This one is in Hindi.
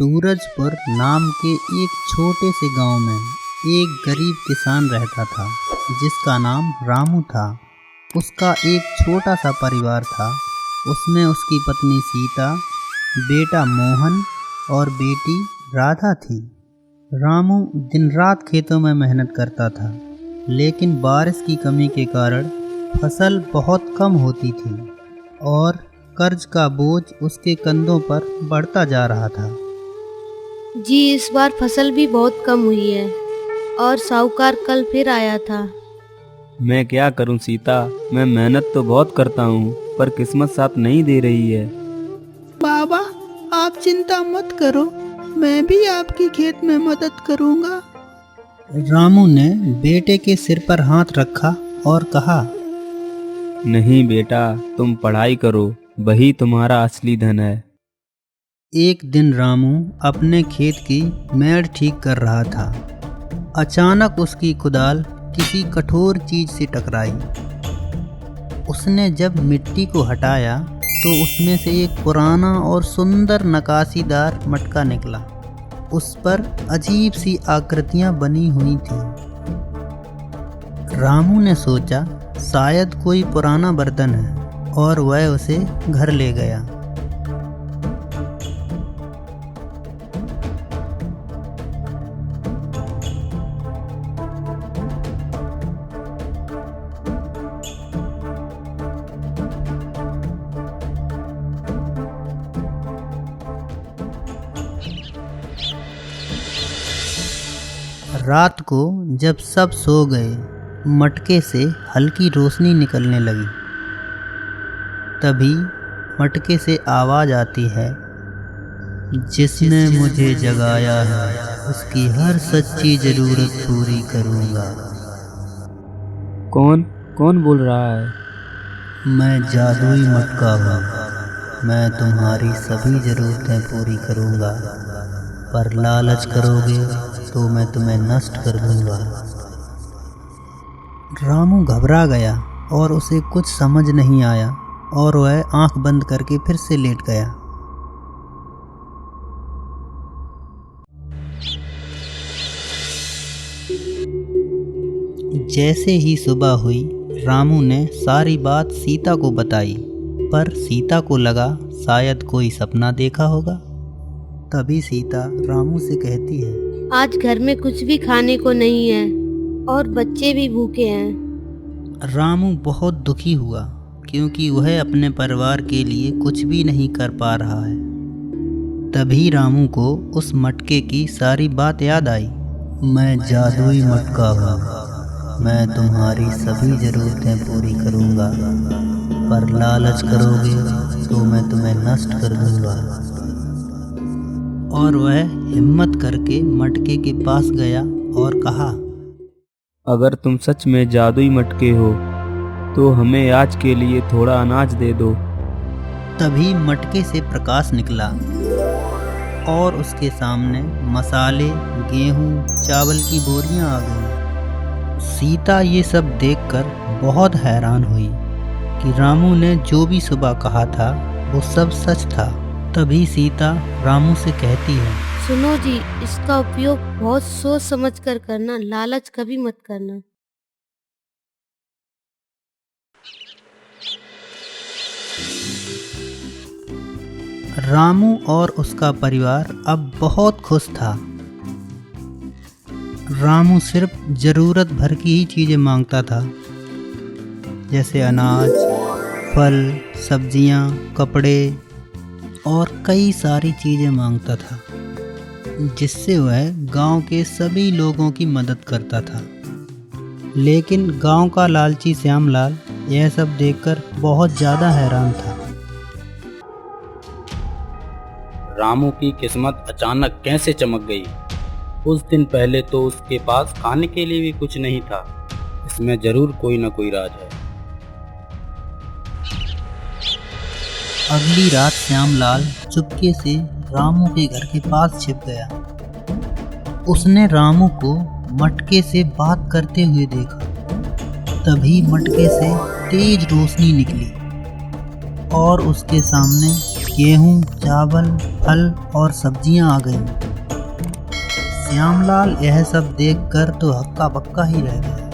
सूरजपुर नाम के एक छोटे से गांव में एक गरीब किसान रहता था जिसका नाम रामू था। उसका एक छोटा सा परिवार था। उसमें उसकी पत्नी सीता, बेटा मोहन और बेटी राधा थी। रामू दिन रात खेतों में मेहनत करता था, लेकिन बारिश की कमी के कारण फसल बहुत कम होती थी और कर्ज का बोझ उसके कंधों पर बढ़ता जा रहा था। जी, इस बार फसल भी बहुत कम हुई है और साहूकार कल फिर आया था। मैं क्या करूं सीता, मैं मेहनत तो बहुत करता हूं पर किस्मत साथ नहीं दे रही है। बाबा, आप चिंता मत करो, मैं भी आपकी खेत में मदद करूंगा। रामू ने बेटे के सिर पर हाथ रखा और कहा, नहीं बेटा, तुम पढ़ाई करो, वही तुम्हारा असली धन है। एक दिन रामू अपने खेत की मेड़ ठीक कर रहा था। अचानक उसकी कुदाल किसी कठोर चीज से टकराई। उसने जब मिट्टी को हटाया तो उसमें से एक पुराना और सुंदर नक्काशीदार मटका निकला। उस पर अजीब सी आकृतियां बनी हुई थीं। रामू ने सोचा शायद कोई पुराना बर्तन है और वह उसे घर ले गया। रात को जब सब सो गए, मटके से हल्की रोशनी निकलने लगी। तभी मटके से आवाज़ आती है, जिसने मुझे जगाया है उसकी हर सच्ची ज़रूरत पूरी करूँगा। कौन बोल रहा है? मैं जादुई मटका हूँ। मैं तुम्हारी सभी ज़रूरतें पूरी करूँगा, पर लालच करोगे तो मैं तुम्हें नष्ट कर दूंगा। रामू घबरा गया और उसे कुछ समझ नहीं आया और वह आंख बंद करके फिर से लेट गया। जैसे ही सुबह हुई, रामू ने सारी बात सीता को बताई, पर सीता को लगा शायद कोई सपना देखा होगा। तभी सीता रामू से कहती है, आज घर में कुछ भी खाने को नहीं है और बच्चे भी भूखे हैं। रामू बहुत दुखी हुआ क्योंकि वह अपने परिवार के लिए कुछ भी नहीं कर पा रहा है। तभी रामू को उस मटके की सारी बात याद आई। मैं जादुई मटका हूँ। मैं तुम्हारी सभी ज़रूरतें पूरी करूँगा, पर लालच करोगे तो मैं तुम्हें नष्ट कर दूँगा। और वह हिम्मत करके मटके के पास गया और कहा, अगर तुम सच में जादुई मटके हो तो हमें आज के लिए थोड़ा अनाज दे दो। तभी मटके से प्रकाश निकला और उसके सामने मसाले, गेहूं, चावल की बोरियां आ गईं। सीता ये सब देखकर बहुत हैरान हुई कि रामू ने जो भी सुबह कहा था वो सब सच था। तभी सीता रामू से कहती है, सुनो जी, इसका उपयोग बहुत सोच समझ कर करना, लालच कभी मत करना। रामू और उसका परिवार अब बहुत खुश था। रामू सिर्फ ज़रूरत भर की ही चीज़ें मांगता था, जैसे अनाज, फल, सब्जियां, कपड़े और कई सारी चीज़ें मांगता था, जिससे वह गांव के सभी लोगों की मदद करता था। लेकिन गांव का लालची श्यामलाल यह सब देखकर बहुत ज़्यादा हैरान था। रामू की किस्मत अचानक कैसे चमक गई। कुछ दिन पहले तो उसके पास खाने के लिए भी कुछ नहीं था। इसमें जरूर कोई न कोई राज है। अगली रात श्यामलाल चुपके से रामू के घर के पास छिप गया। उसने रामू को मटके से बात करते हुए देखा। तभी मटके से तेज रोशनी निकली और उसके सामने गेहूं, चावल, फल और सब्जियां आ गईं। श्यामलाल यह सब देखकर तो हक्का बक्का ही रह गया।